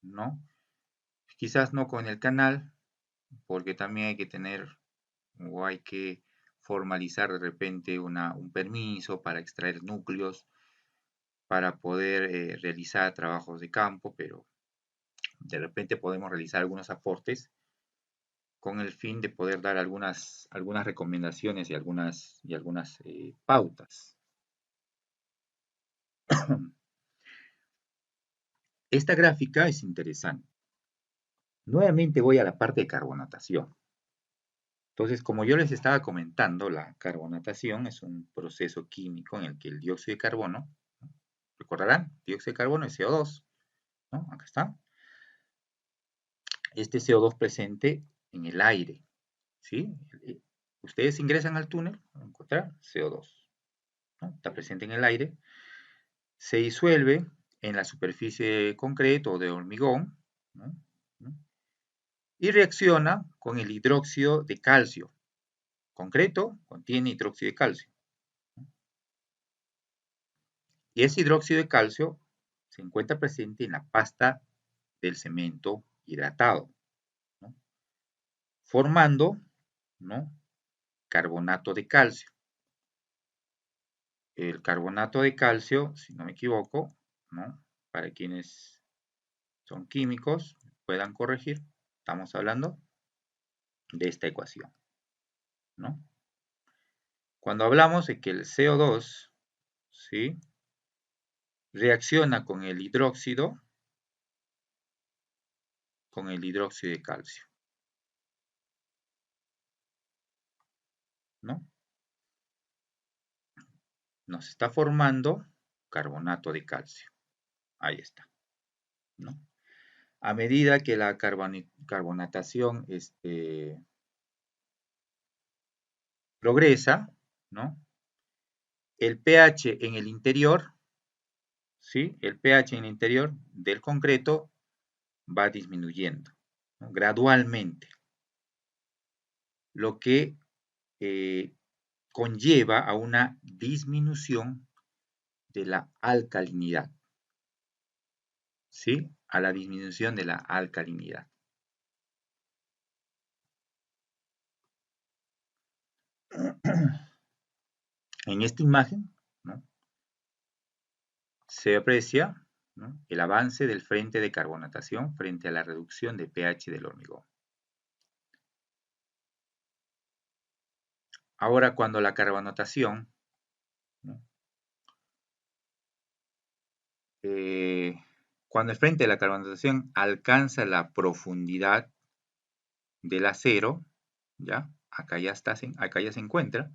¿no? Quizás no con el canal, porque también hay que tener o hay que formalizar de repente un permiso para extraer núcleos, para poder realizar trabajos de campo, pero de repente podemos realizar algunos aportes con el fin de poder dar algunas recomendaciones y algunas pautas. Esta gráfica es interesante. Nuevamente voy a la parte de carbonatación. Entonces, como yo les estaba comentando, la carbonatación es un proceso químico en el que el dióxido de carbono, ¿no? Recordarán, dióxido de carbono es CO2, ¿no? Acá está. Este CO2 presente en el aire, ¿sí? Ustedes ingresan al túnel, van a encontrar CO2, ¿no? Está presente en el aire, se disuelve en la superficie de concreto o de hormigón, ¿no? Y reacciona con el hidróxido de calcio. Concreto contiene hidróxido de calcio. Y ese hidróxido de calcio se encuentra presente en la pasta del cemento hidratado, ¿no? Formando, ¿no? Carbonato de calcio. El carbonato de calcio, si no me equivoco, ¿no? Para quienes son químicos puedan corregir, estamos hablando de esta ecuación, ¿no? Cuando hablamos de que el CO2, ¿sí? Reacciona con el hidróxido de calcio, ¿no? Nos está formando carbonato de calcio. Ahí está, ¿no? A medida que la carbonatación progresa, ¿no? El pH en el interior, ¿sí? El pH en el interior del concreto va disminuyendo, ¿no? Gradualmente, lo que eh, conlleva a una disminución de la alcalinidad, ¿sí? A la disminución de la alcalinidad. En esta imagen, ¿no? Se aprecia, ¿no? El avance del frente de carbonatación frente a la reducción de pH del hormigón. Ahora, cuando la carbonatación, ¿no? Cuando el frente de la carbonatación alcanza la profundidad del acero, ¿ya? Acá ya se encuentra,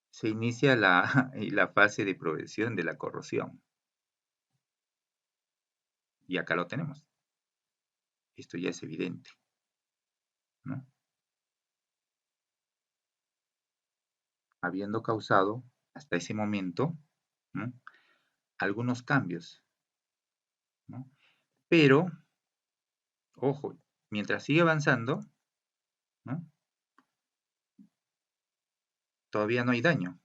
se inicia la fase de progresión de la corrosión. Y acá lo tenemos. Esto ya es evidente, ¿no? Habiendo causado hasta ese momento, ¿no? Algunos cambios, ¿no? Pero, ojo, mientras sigue avanzando, ¿no? Todavía no hay daño,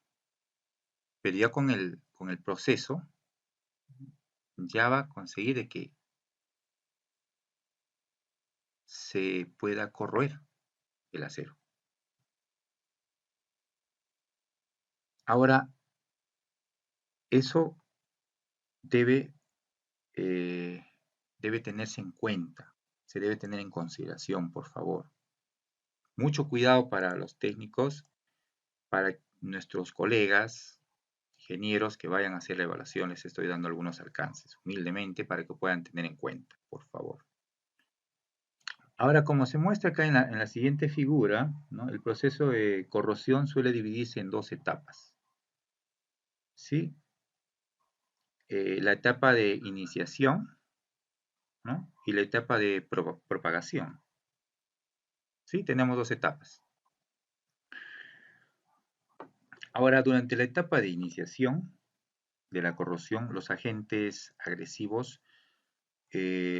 pero ya con el proceso ya va a conseguir de que se pueda corroer el acero. Ahora, eso debe, eh, debe tenerse en cuenta, se debe tener en consideración, por favor. Mucho cuidado para los técnicos, para nuestros colegas, ingenieros que vayan a hacer la evaluación, les estoy dando algunos alcances, humildemente, para que puedan tener en cuenta, por favor. Ahora, como se muestra acá en la siguiente figura, ¿no? El proceso de corrosión suele dividirse en dos etapas, ¿sí? La etapa de iniciación, ¿no? Y la etapa de propagación, ¿sí? Tenemos dos etapas. Ahora, durante la etapa de iniciación de la corrosión, los agentes agresivos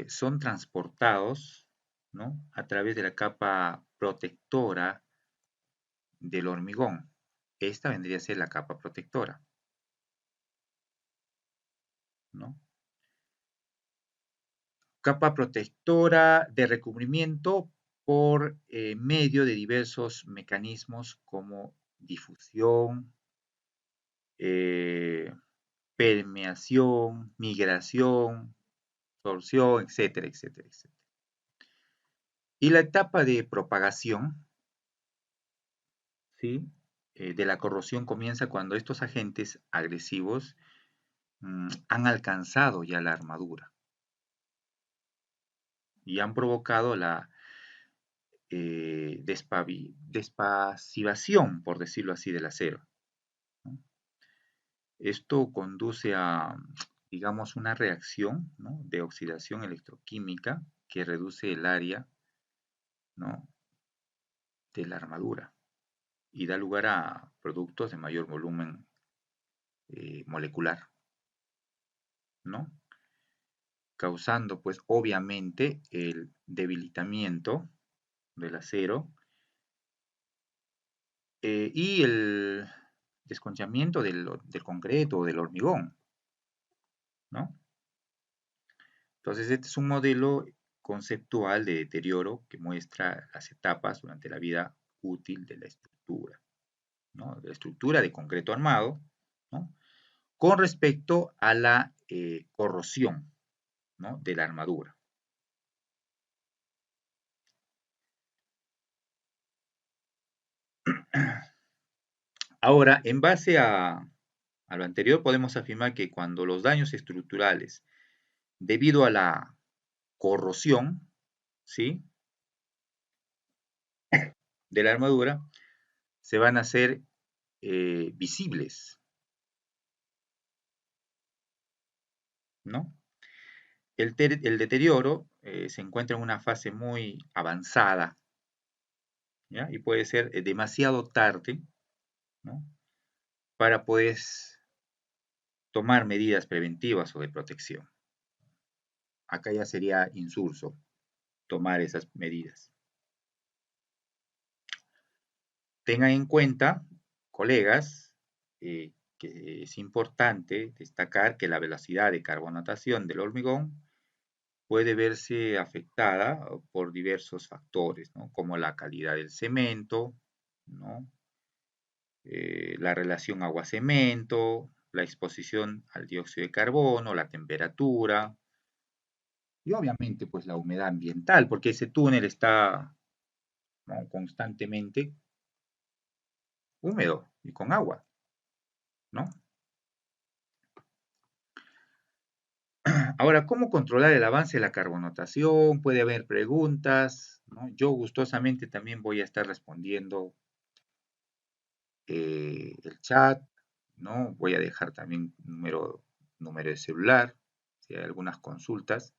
son transportados, ¿no? A través de la capa protectora del hormigón. Esta vendría a ser la capa protectora, ¿no? Capa protectora de recubrimiento por medio de diversos mecanismos como difusión, eh, permeación, migración, torsión, etcétera, etcétera, etcétera. Y la etapa de propagación, ¿sí? De la corrosión comienza cuando estos agentes agresivos han alcanzado ya la armadura y han provocado la despasivación, por decirlo así, del acero, ¿no? Esto conduce a, digamos, una reacción, ¿no? De oxidación electroquímica que reduce el área, ¿no? De la armadura y da lugar a productos de mayor volumen molecular, ¿no? Causando pues obviamente el debilitamiento del acero y el desconchamiento del concreto o del hormigón, ¿no? Entonces este es un modelo conceptual de deterioro que muestra las etapas durante la vida útil de la estructura, ¿no? De la estructura de concreto armado, ¿no? Con respecto a la corrosión, ¿no? De la armadura. Ahora, en base a lo anterior, podemos afirmar que cuando los daños estructurales, debido a la corrosión, ¿sí? De la armadura, se van a hacer visibles, ¿no? El deterioro se encuentra en una fase muy avanzada, ¿ya? Y puede ser demasiado tarde, ¿no? Para poder tomar medidas preventivas o de protección. Acá ya sería insulso tomar esas medidas. Tengan en cuenta, colegas, que es importante destacar que la velocidad de carbonatación del hormigón puede verse afectada por diversos factores, ¿no? Como la calidad del cemento, ¿no? La relación agua-cemento, la exposición al dióxido de carbono, la temperatura y obviamente pues la humedad ambiental, porque ese túnel está, ¿no? Constantemente húmedo y con agua, ¿no? Ahora, ¿cómo controlar el avance de la carbonatación? Puede haber preguntas, ¿no? Yo gustosamente también voy a estar respondiendo el chat, ¿no? Voy a dejar también número de celular, si hay algunas consultas,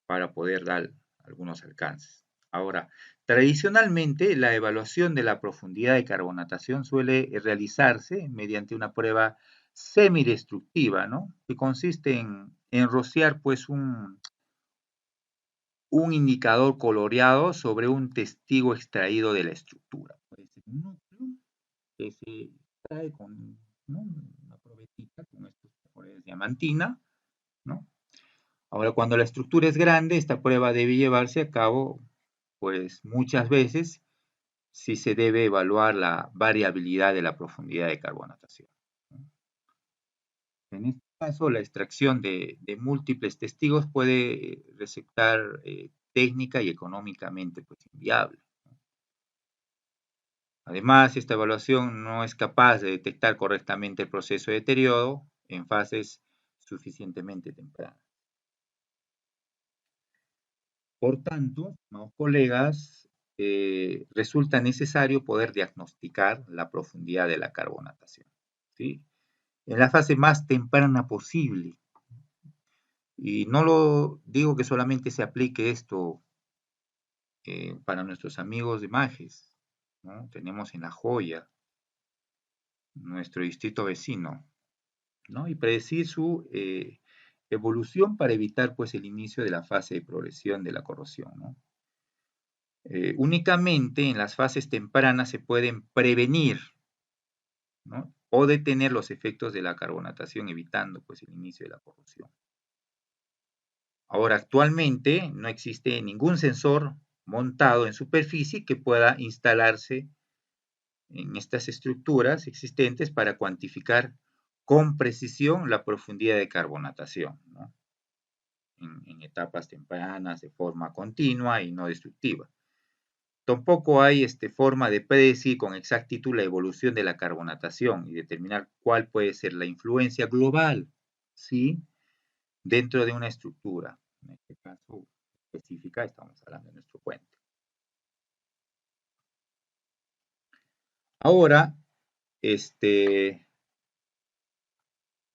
para poder dar algunos alcances. Ahora, tradicionalmente la evaluación de la profundidad de carbonatación suele realizarse mediante una prueba semidestructiva, ¿no? Que consiste en rociar pues un indicador coloreado sobre un testigo extraído de la estructura. Puede ser un núcleo que se extrae con, ¿no? Una probetita con estos colores diamantina, ¿no? Ahora, cuando la estructura es grande, esta prueba debe llevarse a cabo, pues muchas veces, si se debe evaluar la variabilidad de la profundidad de carbonatación, ¿no? En este caso, la extracción de múltiples testigos puede resultar técnica y económicamente pues, inviable. Además, esta evaluación no es capaz de detectar correctamente el proceso de deterioro en fases suficientemente tempranas. Por tanto, estimados colegas, resulta necesario poder diagnosticar la profundidad de la carbonatación, ¿sí? En la fase más temprana posible. Y no lo digo que solamente se aplique esto para nuestros amigos de Majes, ¿no? Tenemos en La Joya, nuestro distrito vecino, ¿no? Y predecir su evolución para evitar pues el inicio de la fase de progresión de la corrosión, ¿no? Únicamente en las fases tempranas se pueden prevenir, ¿no? O detener los efectos de la carbonatación, evitando pues el inicio de la corrosión. Ahora, actualmente no existe ningún sensor montado en superficie que pueda instalarse en estas estructuras existentes para cuantificar con precisión la profundidad de carbonatación, ¿no? En etapas tempranas de forma continua y no destructiva. Tampoco hay forma de predecir con exactitud la evolución de la carbonatación y determinar cuál puede ser la influencia global, ¿sí? Dentro de una estructura. En este caso específica estamos hablando de nuestro puente. Ahora,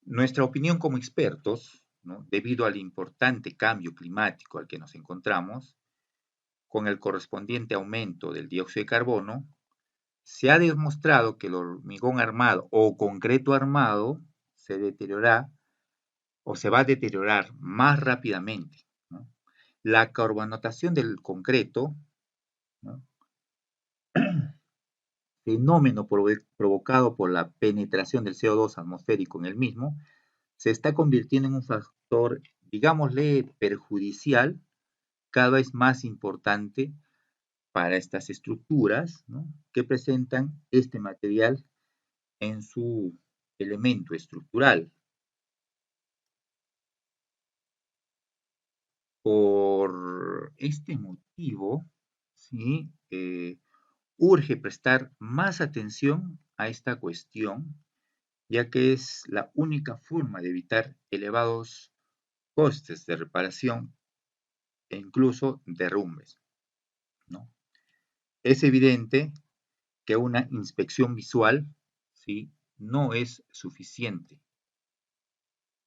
nuestra opinión como expertos, ¿no? Debido al importante cambio climático al que nos encontramos, con el correspondiente aumento del dióxido de carbono, se ha demostrado que el hormigón armado o concreto armado se deteriora o se va a deteriorar más rápidamente, ¿no? La carbonatación del concreto, ¿no? Fenómeno provocado por la penetración del CO2 atmosférico en el mismo, se está convirtiendo en un factor, digámosle, perjudicial, cada vez más importante para estas estructuras, ¿no? Que presentan este material en su elemento estructural. Por este motivo, ¿sí? Urge prestar más atención a esta cuestión, ya que es la única forma de evitar elevados costes de reparación e incluso derrumbes, ¿no? Es evidente que una inspección visual, ¿sí? No es suficiente.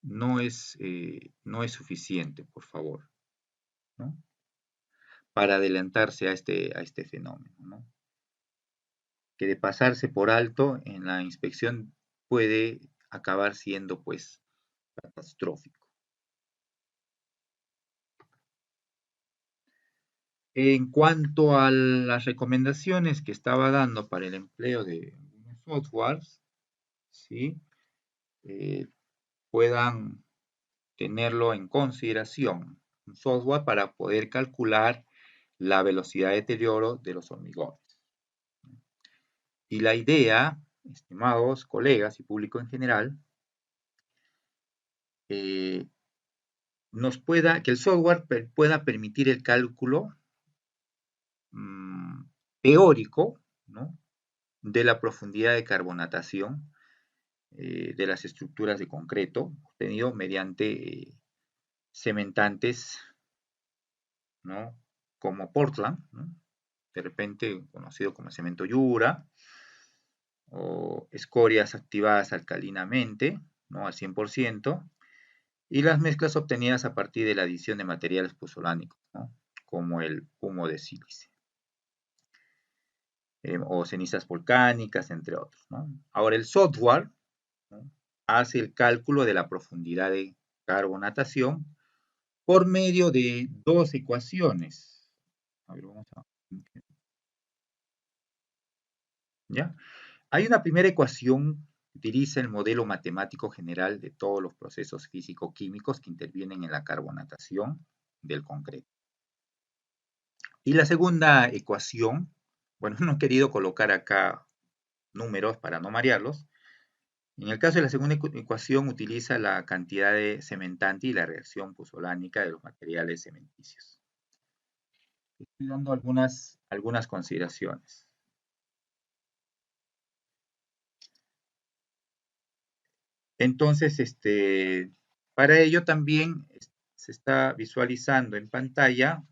No es suficiente, por favor, ¿no? Para adelantarse a este fenómeno, ¿no? Que de pasarse por alto en la inspección puede acabar siendo pues catastrófico. En cuanto a las recomendaciones que estaba dando para el empleo de softwares, ¿sí? Eh, puedan tenerlo en consideración, un software para poder calcular la velocidad de deterioro de los hormigones. Y la idea, estimados colegas y público en general, eh, que el software pueda permitir el cálculo teórico, ¿no? De la profundidad de carbonatación de las estructuras de concreto obtenido mediante cementantes, ¿no? Como Portland, ¿no? De repente conocido como cemento Yura, o escorias activadas alcalinamente, ¿no? Al 100%, y las mezclas obtenidas a partir de la adición de materiales pozolánicos, ¿no? Como el humo de sílice, o cenizas volcánicas, entre otros, ¿no? Ahora, el software, ¿no? Hace el cálculo de la profundidad de carbonatación por medio de dos ecuaciones. A ver, vamos a... ¿Ya? Hay una primera ecuación que utiliza el modelo matemático general de todos los procesos físico-químicos que intervienen en la carbonatación del concreto. Y la segunda ecuación, bueno, no he querido colocar acá números para no marearlos. En el caso de la segunda ecuación utiliza la cantidad de cementante y la reacción pozolánica de los materiales cementicios. Estoy dando algunas consideraciones. Entonces, para ello también se está visualizando en pantalla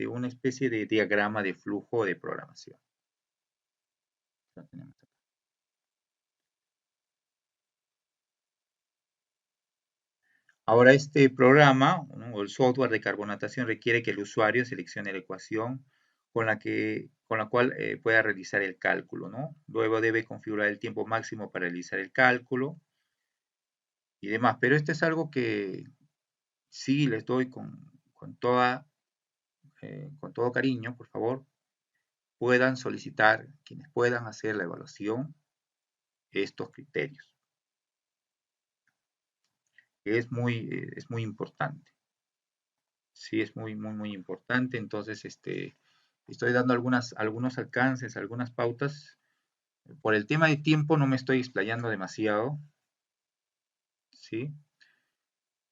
una especie de diagrama de flujo de programación. Lo tenemos acá. Ahora, este programa, ¿no? O el software de carbonatación requiere que el usuario seleccione la ecuación con la cual pueda realizar el cálculo, ¿no? Luego debe configurar el tiempo máximo para realizar el cálculo y demás. Pero esto es algo que sí les doy con todo cariño, por favor, puedan solicitar, quienes puedan hacer la evaluación, estos criterios. Es muy importante. Sí, es muy importante. Entonces, estoy dando algunos alcances, algunas pautas. Por el tema de tiempo no me estoy explayando demasiado, ¿sí?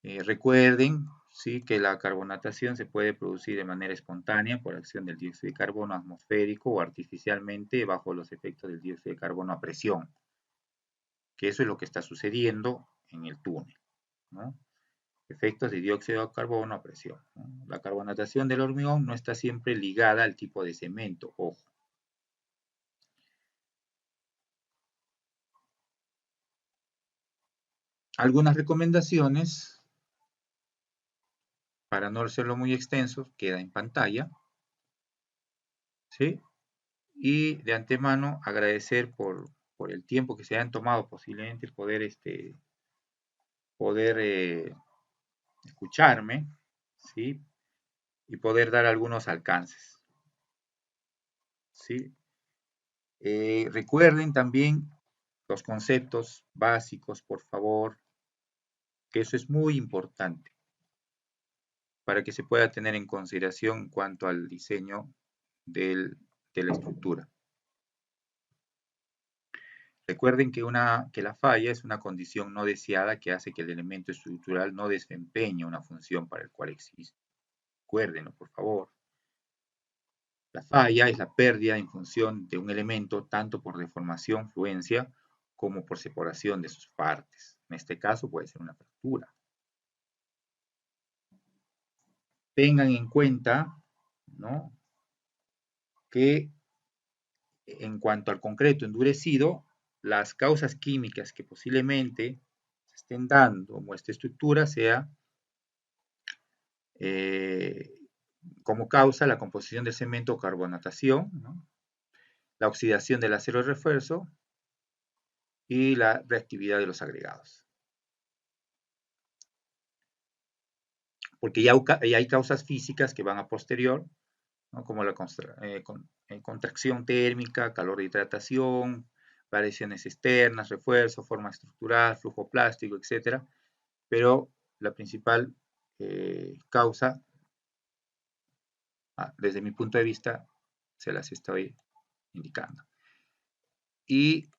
Recuerden, sí, que la carbonatación se puede producir de manera espontánea por acción del dióxido de carbono atmosférico o artificialmente bajo los efectos del dióxido de carbono a presión, que eso es lo que está sucediendo en el túnel, ¿no? Efectos de dióxido de carbono a presión, ¿no? La carbonatación del hormigón no está siempre ligada al tipo de cemento, ojo. Algunas recomendaciones, para no hacerlo muy extenso, queda en pantalla, ¿sí? Y de antemano agradecer por el tiempo que se han tomado posiblemente poder, poder escucharme, ¿sí? Y poder dar algunos alcances, ¿sí? Recuerden también los conceptos básicos, por favor, que eso es muy importante para que se pueda tener en consideración en cuanto al diseño de la estructura. Recuerden que la falla es una condición no deseada que hace que el elemento estructural no desempeñe una función para el cual existe. Recuérdenlo, por favor. La falla es la pérdida en función de un elemento tanto por deformación, fluencia, como por separación de sus partes. En este caso puede ser una fractura. Tengan en cuenta, ¿no?, que en cuanto al concreto endurecido, las causas químicas que posiblemente se estén dando como esta estructura sea eh, como causa la composición del cemento o carbonatación, ¿no?, la oxidación del acero de refuerzo y la reactividad de los agregados. Porque ya hay causas físicas que van a posterior, ¿no?, como la contracción térmica, calor de hidratación, variaciones externas, refuerzo, forma estructural, flujo plástico, etcétera. Pero la principal causa, desde mi punto de vista, se las estoy indicando. Y,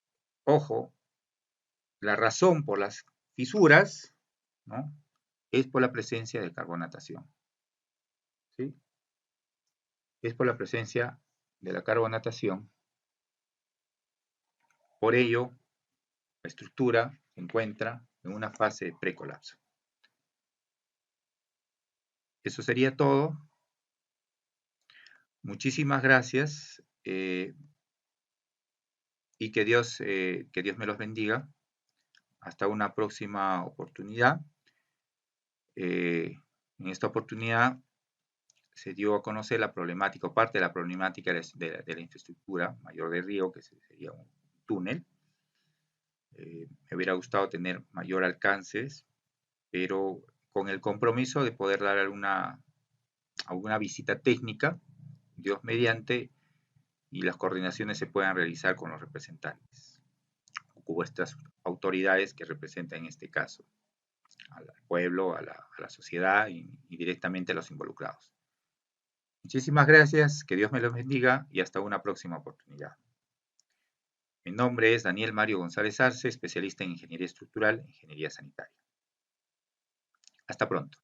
ojo, la razón por las fisuras, ¿no?, es por la presencia de carbonatación, ¿sí? Es por la presencia de la carbonatación. Por ello, la estructura se encuentra en una fase de precolapso. Eso sería todo. Muchísimas gracias y que Dios me los bendiga. Hasta una próxima oportunidad. En esta oportunidad se dio a conocer la problemática, o parte de la problemática de la infraestructura mayor de Río, que sería un túnel. Me hubiera gustado tener mayor alcances, pero con el compromiso de poder dar alguna visita técnica, Dios mediante, y las coordinaciones se puedan realizar con los representantes, con vuestras autoridades que representan en este caso al pueblo, a la sociedad y directamente a los involucrados. Muchísimas gracias, que Dios me los bendiga y hasta una próxima oportunidad. Mi nombre es Daniel Mario González Arce, especialista en Ingeniería Estructural e Ingeniería Sanitaria. Hasta pronto.